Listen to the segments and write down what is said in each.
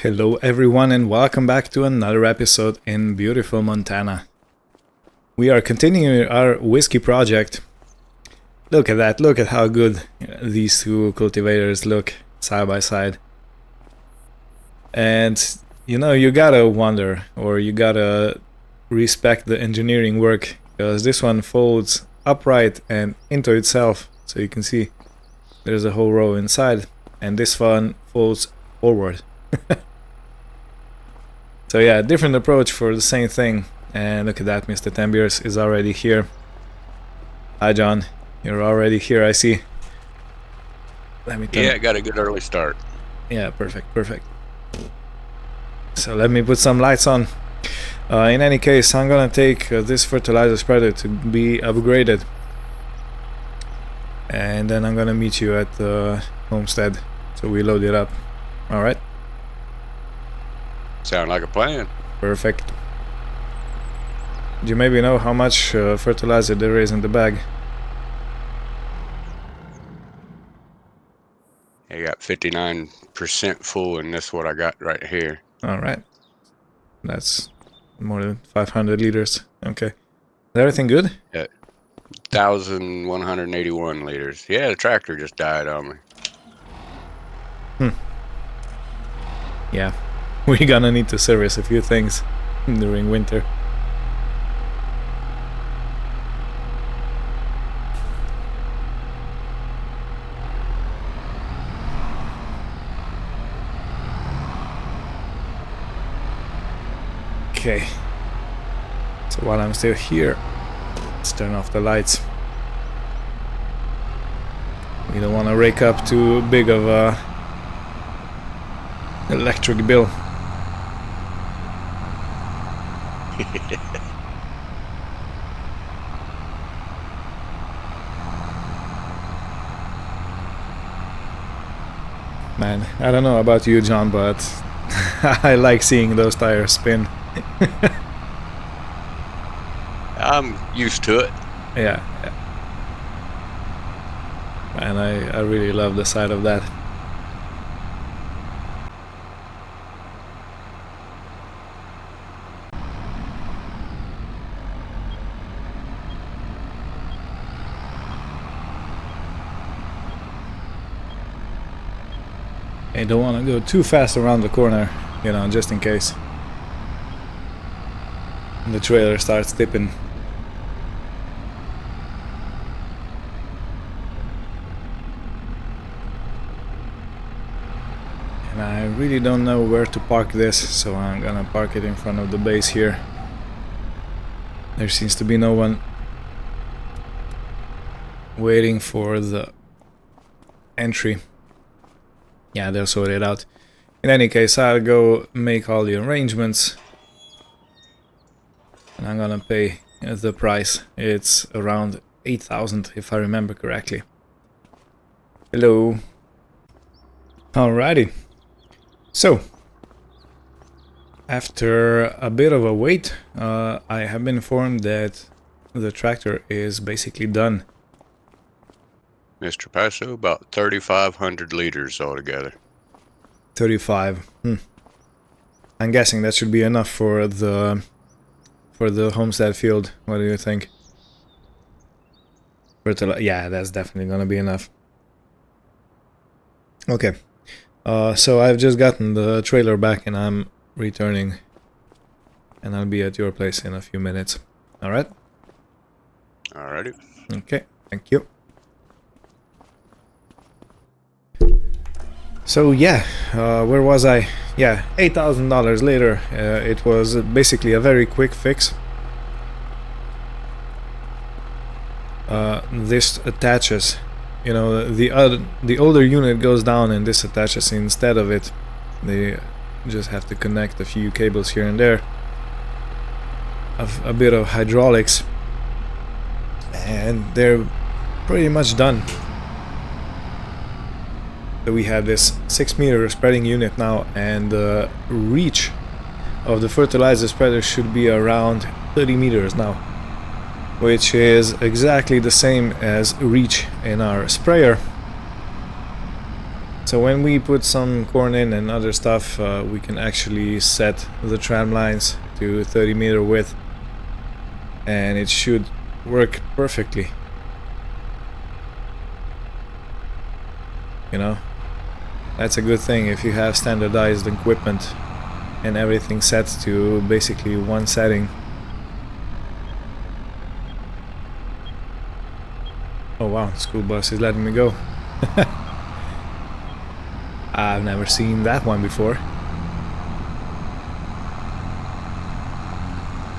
Hello everyone and welcome back to another episode in beautiful Montana. We are continuing our whiskey project. Look at that, look at how good these two cultivators look side by side. And you gotta wonder, or you gotta respect the engineering work, because this one folds upright and into itself, so you can see there's a whole row inside, and this one folds forward. So yeah, different approach for the same thing. And look at that, Mr. Tembiers is already here. Hi John, you're already here, I see. Let me Yeah, got a good early start. Yeah, perfect. So let me put some lights on. In any case, I'm gonna take this fertilizer spreader to be upgraded. And then I'm gonna meet you at the homestead, so we load it up. Alright? Sound like a plan. Perfect. Do you maybe know how much fertilizer there is in the bag? I got 59% full, and that's what I got right here. Alright. That's more than 500 liters. Okay. Is everything good? 1,181 liters. Yeah, the tractor just died on me. Yeah. We're gonna need to service a few things during winter. Okay. So while I'm still here, let's turn off the lights. We don't want to rake up too big of a electric bill. Man, I don't know about you, John, but I like seeing those tires spin. I'm used to it. Yeah. And I really love the sight of that. I don't want to go too fast around the corner, just in case the trailer starts tipping. And I really don't know where to park this, so I'm gonna park it in front of the base here. There seems to be no one waiting for the entry. Yeah, they'll sort it out. In any case, I'll go make all the arrangements. And I'm gonna pay the price. It's around 8,000 if I remember correctly. Hello. Alrighty. So, after a bit of a wait, I have been informed that the tractor is basically done. Mr. Paso, about 3,500 liters altogether. 35. I'm guessing that should be enough for the homestead field. What do you think? Yeah, that's definitely gonna be enough. Okay. So I've just gotten the trailer back and I'm returning. And I'll be at your place in a few minutes. Alright? Alrighty. Okay, thank you. So yeah, where was I? Yeah, $8,000 later. It was basically a very quick fix. This attaches, the older unit goes down and this attaches instead of it. They just have to connect a few cables here and there. A bit of hydraulics, and they're pretty much done. So we have this 6-meter spreading unit now, and the reach of the fertilizer spreader should be around 30 meters now, which is exactly the same as reach in our sprayer. So when we put some corn in and other stuff, we can actually set the tram lines to 30-meter width, and it should work perfectly. You know, that's a good thing if you have standardized equipment and everything set to basically one setting. Oh wow, the school bus is letting me go. I've never seen that one before.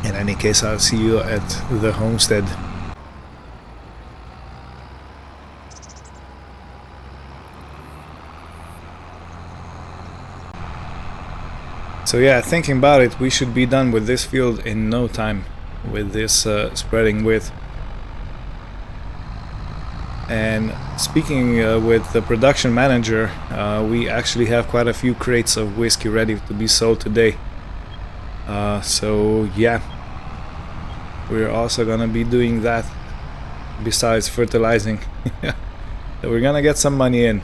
In any case, I'll see you at the homestead. So yeah, thinking about it, we should be done with this field in no time with this spreading width. And speaking with the production manager, we actually have quite a few crates of whiskey ready to be sold today. So yeah, we're also gonna be doing that besides fertilizing. So we're gonna get some money in.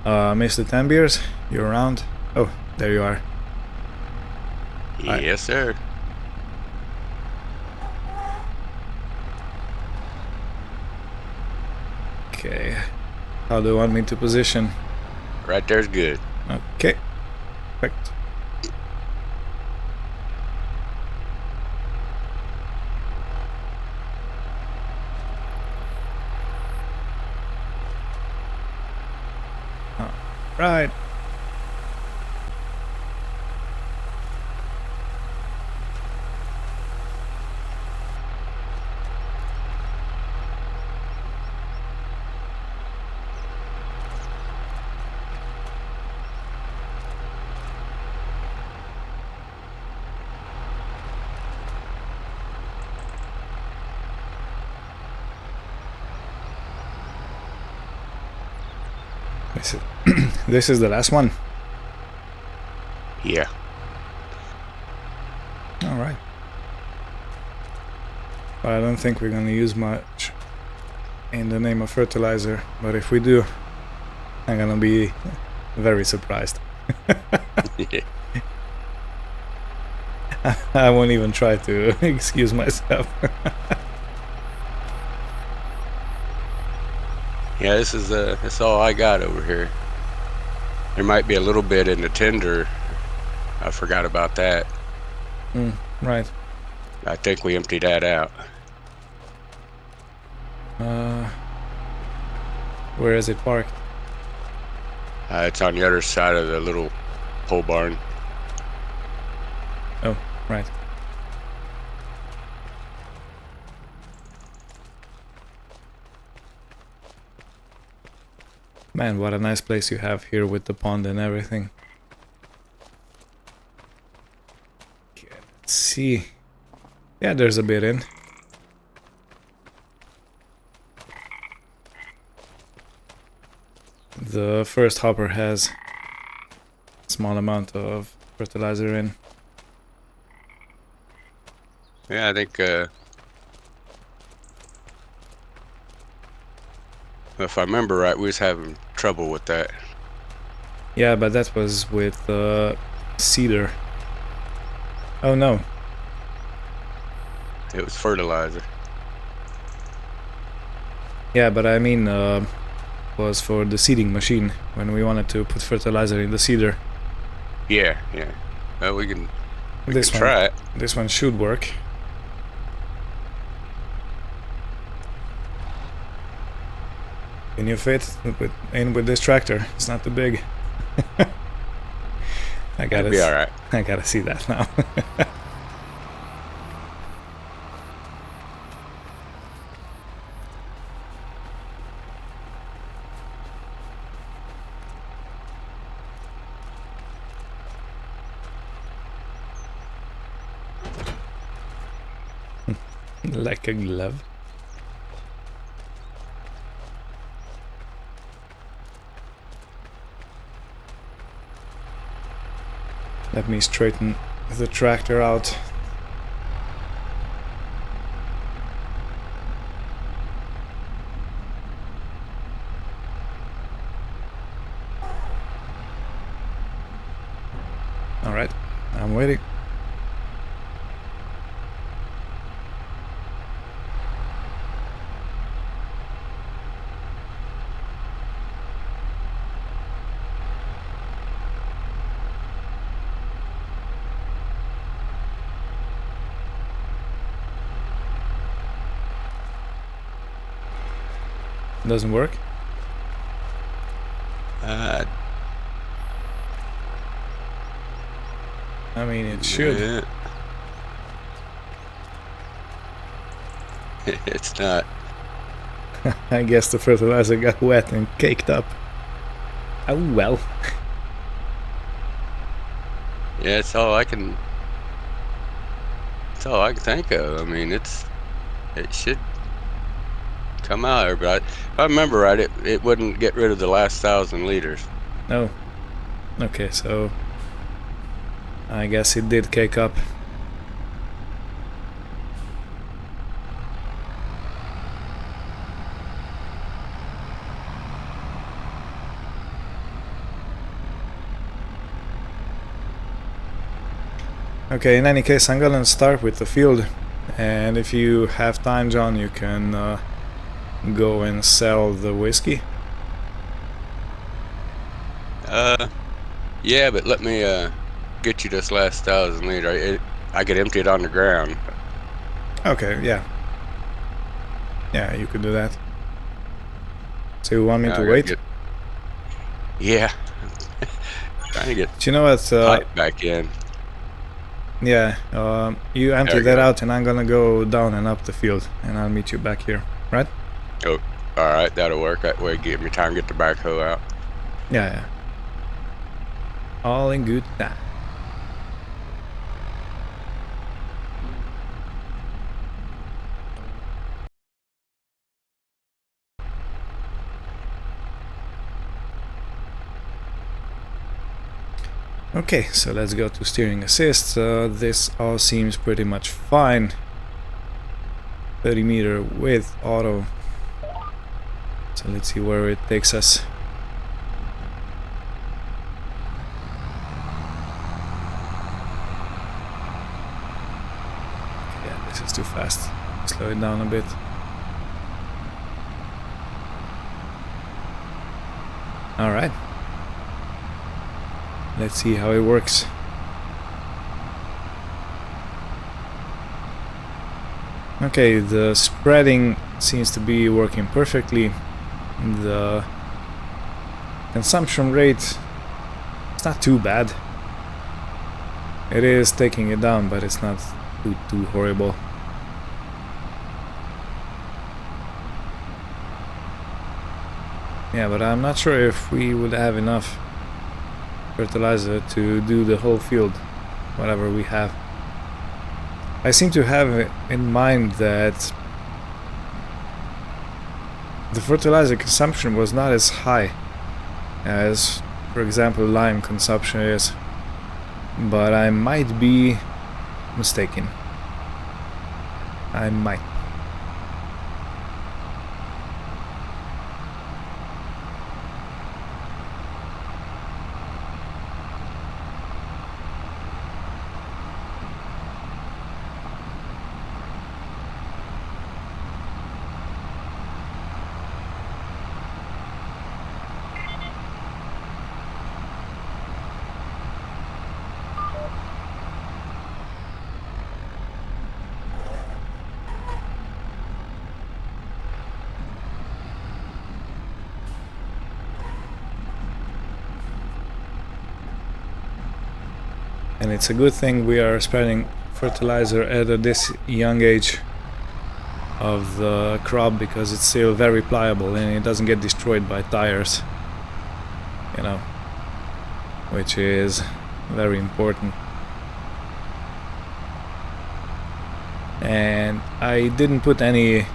Mr. 10 Beers, you're around? Oh, there you are. Yes, sir. Okay, how do you want me to position? Right there's good. Okay, perfect. Right. This is the last one. Yeah. All right. But I don't think we're gonna use much in the name of fertilizer. But if we do, I'm gonna be very surprised. I won't even try to excuse myself. Yeah, this is that's all I got over here. There might be a little bit in the tender. I forgot about that. Right. I think we emptied that out. Where is it parked? It's on the other side of the little pole barn. Oh, right. Man, what a nice place you have here with the pond and everything. Okay, let's see. Yeah, there's a bit in. The first hopper has a small amount of fertilizer in. Yeah, I think if I remember right, we was having trouble with that. Yeah, but that was with cedar. Oh no. It was fertilizer. Yeah, but I mean, was for the seeding machine when we wanted to put fertilizer in the cedar. Yeah, yeah. Well, we can This try it. This one should work. Can you fit in with this tractor? It's not too big. I gotta It'll be all right. I gotta see that now. Like a glove. Let me straighten the tractor out. Alright, I'm waiting. Doesn't work? Uh, I mean, it should. yeah. It's not. I guess the fertilizer got wet and caked up. Oh well. Yeah, it's all I can. It's all I can think of. I mean, it should come out there, but if I remember right, it wouldn't get rid of the last 1,000 liters. No. Okay, so I guess it did cake up. Okay, in any case, I'm gonna start with the field, and if you have time, John, you can go and sell the whiskey. Yeah, but let me get you this last 1,000 liter. I could empty it on the ground. Okay, yeah. Yeah, you could do that. So you want me Yeah, to I gotta wait? get- Yeah, trying to get Do you know what? pipe back in. Yeah, you empty There we that go. out and I'm gonna go down and up the field and I'll meet you back here, right? Oh, all right, that'll work. That way, give me time to get the backhoe out. Yeah, yeah. All in good time. Okay, so let's go to steering assist. This all seems pretty much fine. 30 meter with auto. So let's see where it takes us. Yeah, this is too fast. Slow it down a bit. Alright. Let's see how it works. Okay, the spreading seems to be working perfectly. The consumption rate is not too bad. It is taking it down, but it's not too horrible. Yeah, but I'm not sure if we would have enough fertilizer to do the whole field, whatever we have. I seem to have in mind that the fertilizer consumption was not as high as, for example, lime consumption is, but I might be mistaken. I might. And it's a good thing we are spreading fertilizer at this young age of the crop, because it's still very pliable and it doesn't get destroyed by tires, you know, which is very important. And I didn't put any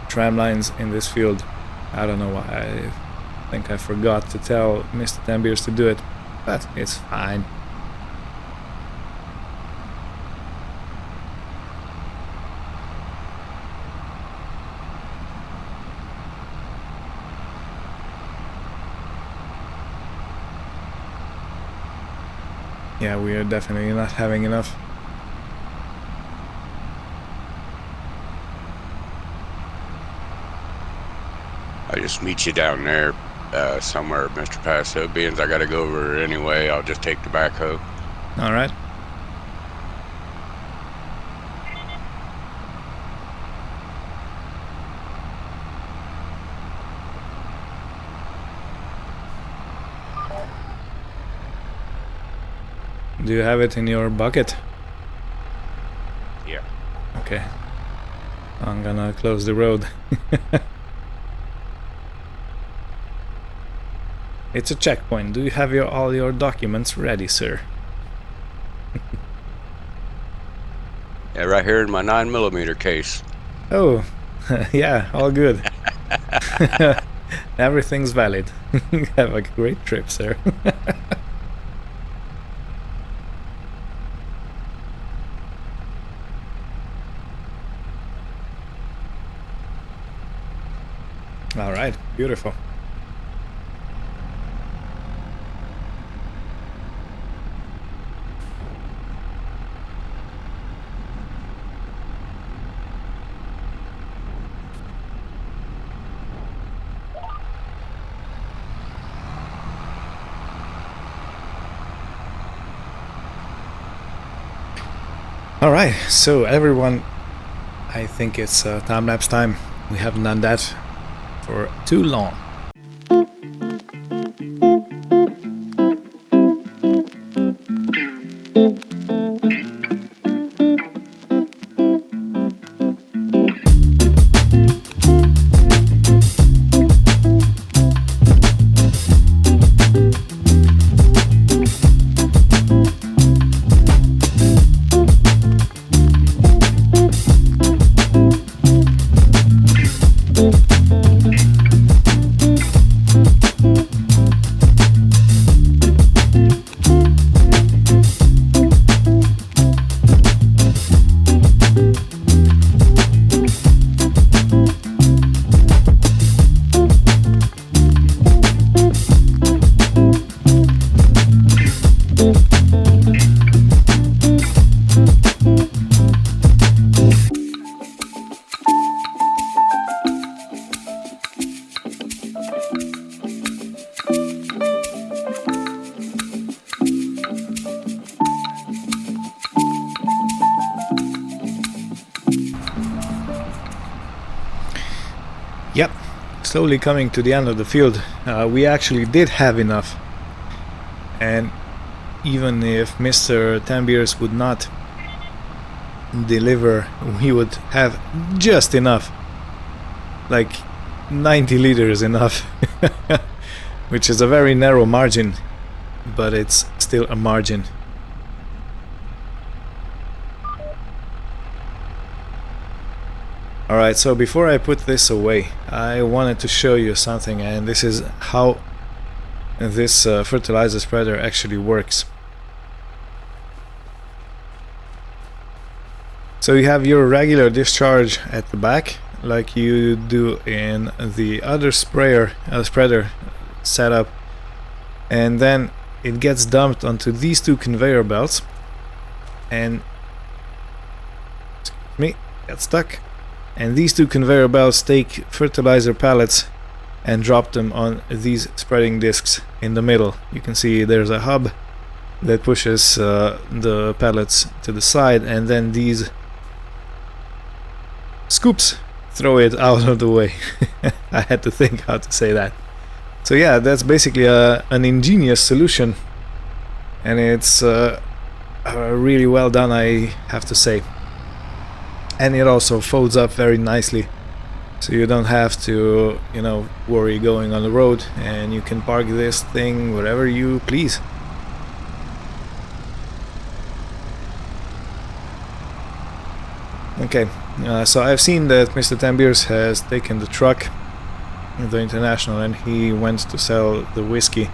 tram lines in this field. I don't know why. I think I forgot to tell Mr. Tambiers to do it, but it's fine. Yeah, we are definitely not having enough. I'll just meet you down there somewhere, Mr. Paso. Being I got to go over anyway, I'll just take the backhoe. All right. Do you have it in your bucket? Yeah. Okay. I'm gonna close the road. It's a checkpoint. Do you have all your documents ready, sir? Yeah, right here in my 9mm case. Oh, yeah, all good. Everything's valid. Have a great trip, sir. All right, beautiful. All right, so everyone, I think it's time-lapse time. We haven't done that for too long. Yep, slowly coming to the end of the field. We actually did have enough, and even if Mr. Tambiers would not deliver, we would have just enough, like 90 liters enough, which is a very narrow margin, but it's still a margin. Alright, so before I put this away, I wanted to show you something, and this is how this fertilizer spreader actually works. So you have your regular discharge at the back, like you do in the other spreader setup, and then it gets dumped onto these two conveyor belts, and got stuck. And these two conveyor belts take fertilizer pallets and drop them on these spreading discs in the middle. You can see there's a hub that pushes the pallets to the side, and then these scoops throw it out of the way. I had to think how to say that. So yeah, that's basically an ingenious solution, and it's really well done, I have to say. And it also folds up very nicely, so you don't have to, you know, worry going on the road, and you can park this thing wherever you please. Okay, so I've seen that Mr. Tambiers has taken the truck, the International, and he went to sell the whiskey.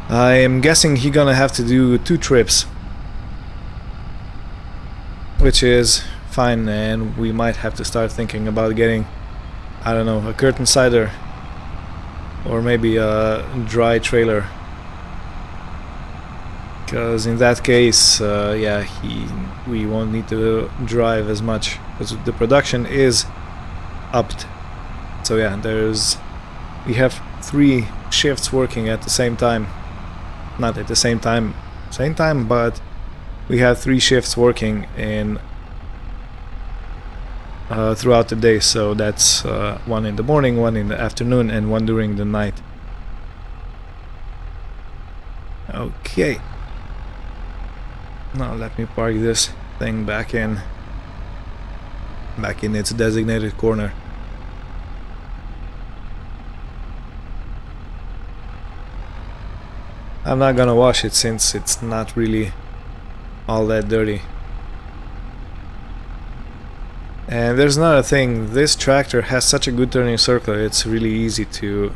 I am guessing he's gonna have to do 2 trips, which is fine, and we might have to start thinking about getting, I don't know, a curtain cider or maybe a dry trailer, because in that case, yeah, we won't need to drive as much because the production is upped. So yeah, we have 3 shifts working at the same time. Not at the same time, but we have 3 shifts working in throughout the day. So that's 1 in the morning, 1 in the afternoon, and 1 during the night. Okay. Now let me park this thing back in its designated corner. I'm not gonna wash it since it's not really all that dirty. And there's another thing, this tractor has such a good turning circle, it's really easy to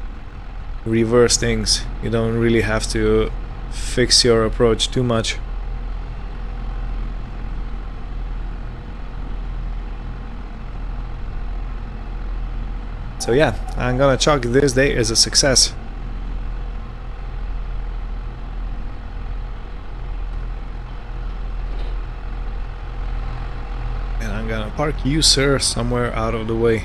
reverse things. You don't really have to fix your approach too much. So yeah, I'm gonna chalk this day as a success. And I'm gonna park you, sir, somewhere out of the way.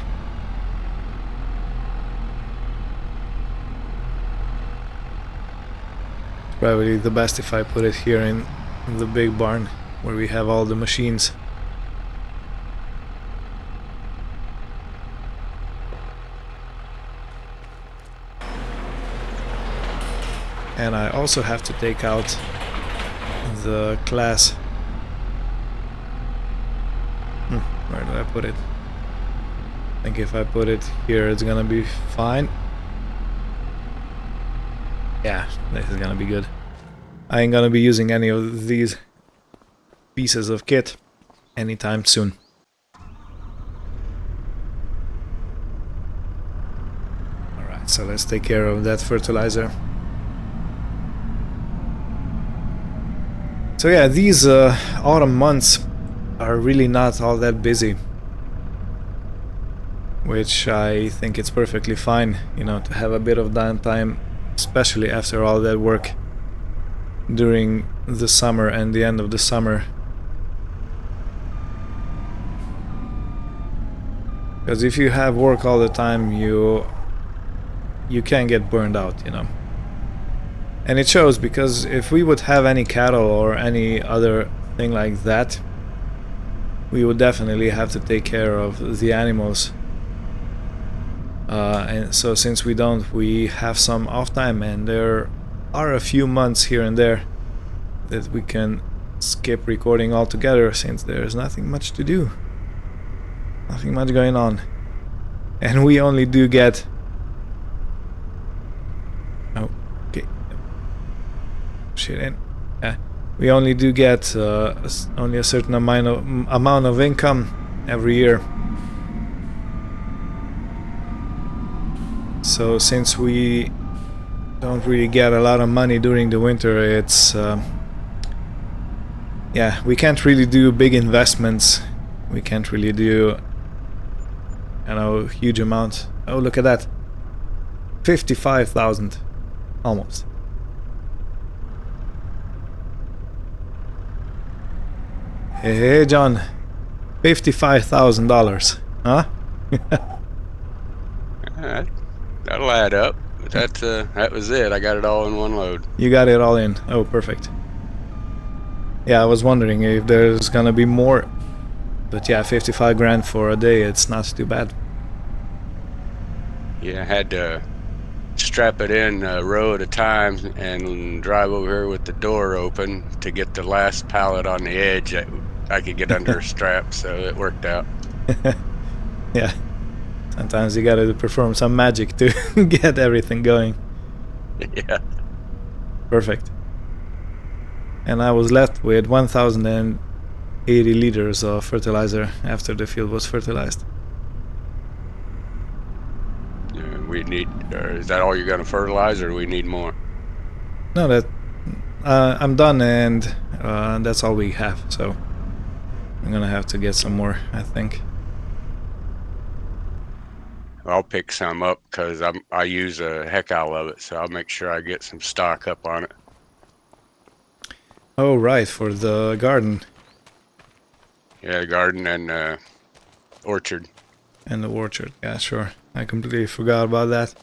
Probably the best if I put it here in the big barn where we have all the machines. And I also have to take out the class. Where did I put it? I think if I put it here, it's gonna be fine. Yeah, this is gonna be good. I ain't gonna be using any of these pieces of kit anytime soon. Alright, so let's take care of that fertilizer. So yeah, these autumn months are really not all that busy, which I think it's perfectly fine, you know, to have a bit of downtime, especially after all that work during the summer and the end of the summer. Because if you have work all the time, you can get burned out, you know. And it shows, because if we would have any cattle or any other thing like that, we would definitely have to take care of the animals. And so since we don't, we have some off time, and there are a few months here and there that we can skip recording altogether since there's nothing much to do. Nothing much going on. And we only do get... Okay. Shit in. Yeah. We only do get only a certain amount of income every year. So since we don't really get a lot of money during the winter, it's yeah, we can't really do big investments. We can't really do, you know, huge amounts. Oh, look at that. 55,000 almost. Hey, John, $55,000, huh? That'll add up. But that was it. I got it all in one load. You got it all in. Oh, perfect. Yeah, I was wondering if there's gonna be more. But yeah, 55 grand for a day, it's not too bad. Yeah, I had to strap it in a row at a time and drive over here with the door open to get the last pallet on the edge. I could get under a strap, so it worked out. Yeah. Sometimes you gotta perform some magic to get everything going. Yeah. Perfect. And I was left with 1,080 liters of fertilizer after the field was fertilized. We need... is that all you're going to fertilize, or do we need more? No, that I'm done, and that's all we have. So I'm gonna have to get some more, I think. I'll pick some up because I use a heck out of it, so I'll make sure I get some stock up on it. Oh, right, for the garden Yeah, garden and orchard. and the orchard. Yeah, sure. I completely forgot about that.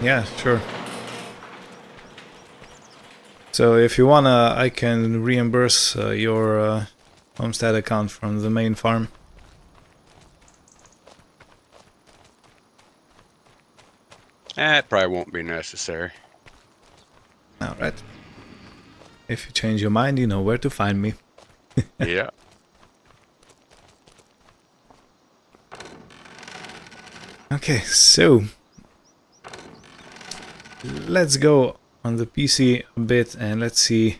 Yeah, sure. So if you wanna, I can reimburse your homestead account from the main farm. It probably won't be necessary. Alright. If you change your mind, you know where to find me. Yeah. Okay, so let's go on the PC a bit and let's see.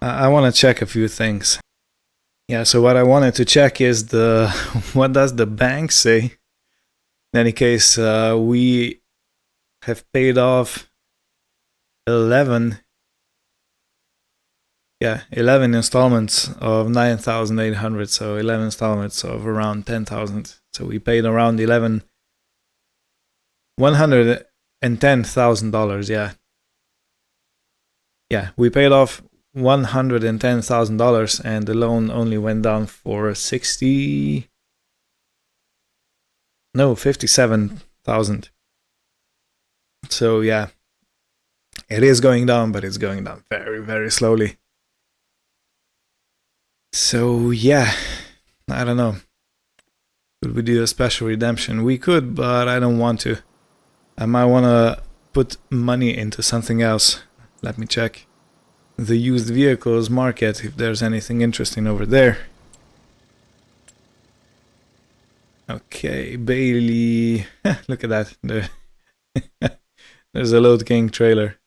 I want to check a few things. Yeah, so what I wanted to check is the what does the bank say? In any case, we have paid off 11 11 installments of 9,800, so 11 installments of around 10,000. So we paid around $110,000, yeah. Yeah, we paid off $110,000 and the loan only went down for 57,000. So yeah, it is going down, but it's going down very, very slowly. So yeah, I don't know. Could we do a special redemption? We could, but I don't want to. I might want to put money into something else. Let me check the used vehicles market if there's anything interesting over there. Okay, Bailey. Look at that. There's a Load King trailer.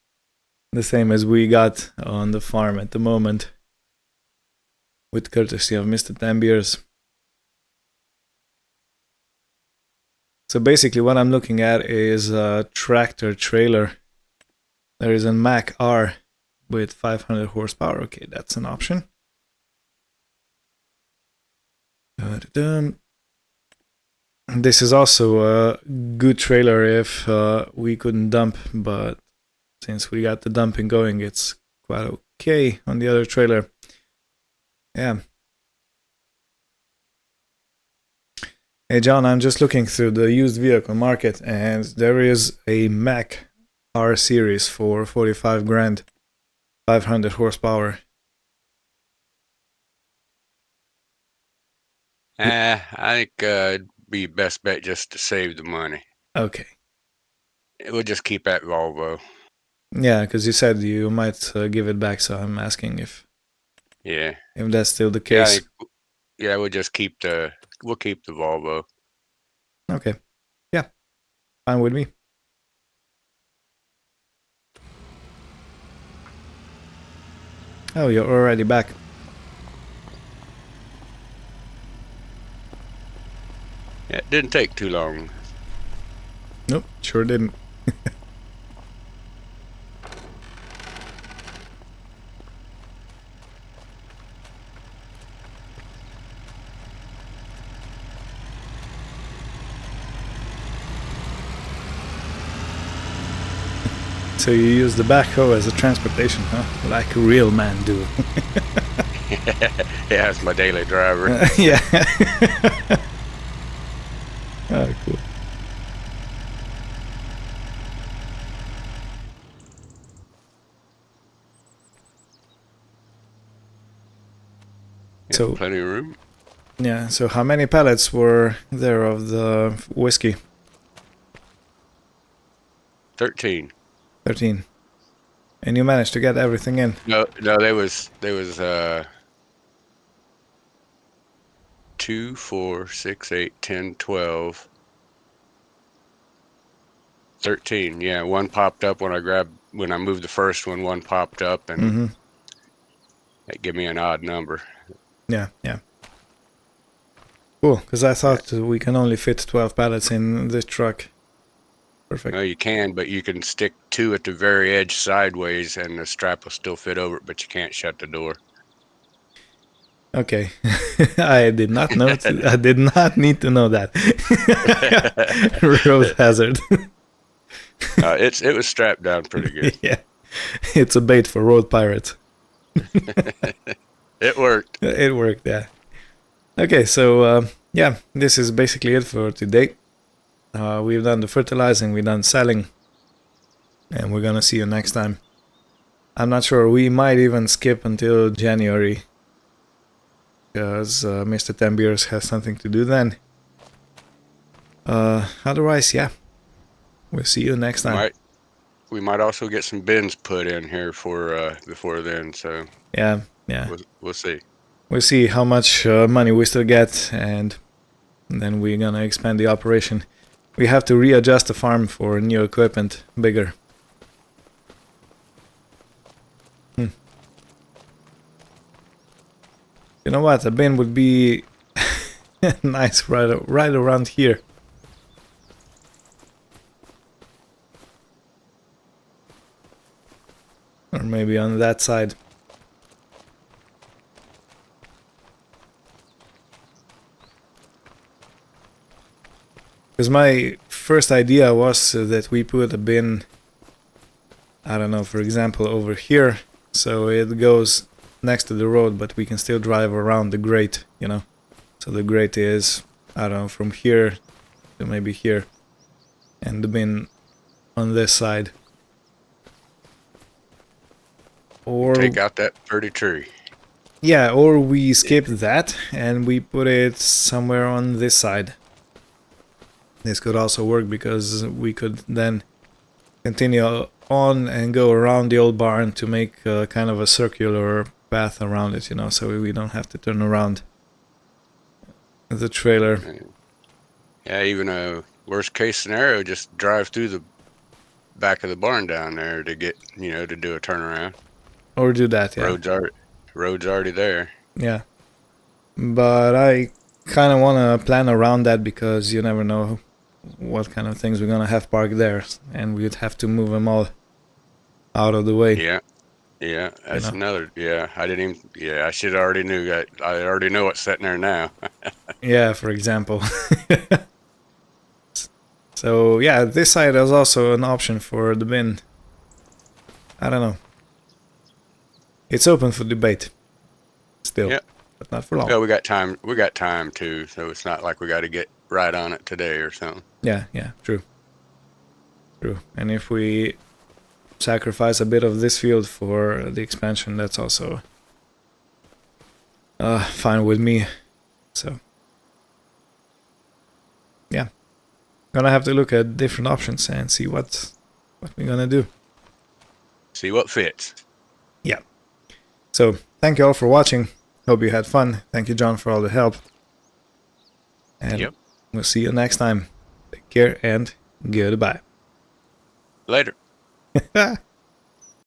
The same as we got on the farm at the moment. With courtesy of Mr. Tambiers. So basically what I'm looking at is a tractor trailer. There is a Mac R with 500 horsepower. Okay, that's an option. This is also a good trailer if we couldn't dump, but since we got the dumping going, it's quite okay on the other trailer. Yeah. Hey John, I'm just looking through the used vehicle market and there is a Mac R series for 45 grand, 500 horsepower. I think it'd be best bet just to save the money. Okay. We'll just keep that Volvo. Yeah, because you said you might give it back, so I'm asking if that's still the case. We'll just keep the Volvo. Okay. Yeah. Fine with me. Oh, you're already back. Yeah, it didn't take too long. Nope, sure didn't. So you use the backhoe as a transportation, huh? Like a real man do. Yeah, it's my daily driver. Yeah. Oh, cool. Yeah, So plenty of room. yeah, so how many pallets were there of the whiskey? 13. 13. And you managed to get everything in? No, there was 2, 4, 6, 8, 10, 12, 13. Yeah, one popped up when I moved the first one. One popped up and that gave me an odd number. Yeah, yeah. Cool, because I thought we can only fit 12 pallets in this truck. Perfect. No, you can, but you can stick 2 at the very edge sideways and the strap will still fit over it, but you can't shut the door. Okay. I did not know. I did not need to know that. Road hazard. It was strapped down pretty good. Yeah. It's a bait for road pirates. It worked. It worked, yeah. Okay, so yeah, this is basically it for today. We've done the fertilizing, we've done selling, and we're gonna see you next time. I'm not sure, we might even skip until January, because Mr. 10 Beers has something to do then. Otherwise, yeah, we'll see you next time. We might also get some bins put in here for before then. So Yeah, we'll see. We'll see how much money we still get, and then we're gonna expand the operation. We have to readjust the farm for new equipment, bigger. You know what? A bin would be nice right around here. Or maybe on that side. Because my first idea was that we put a bin, I don't know, for example, over here, so it goes next to the road, but we can still drive around the grate, you know. So the grate is, I don't know, from here to maybe here, and the bin on this side. Or take out that pretty tree. yeah, or we skip that and we put it somewhere on this side. This could also work because we could then continue on and go around the old barn to make kind of a circular path around it, you know, so we don't have to turn around the trailer. Yeah, even a worst case scenario, just drive through the back of the barn down there to get, to do a turnaround. Or do that, yeah. Road's already there. Yeah. But I kind of want to plan around that because you never know what kind of things we're going to have parked there. And we'd have to move them all out of the way. Yeah, that's another, I didn't even, I should have already knew that. I already know what's sitting there now. Yeah, for example. So, yeah, this side is also an option for the bin. I don't know. It's open for debate. Still. Yep. But not for long. Yeah, we got time too, so it's not like we got to get right on it today or something. Yeah, true. And if we sacrifice a bit of this field for the expansion, that's also fine with me. So yeah, gonna have to look at different options and see what we're gonna do. See what fits. Yeah. So thank you all for watching. Hope you had fun. Thank you, John, for all the help. And we'll see you next time. Take care and goodbye. Later.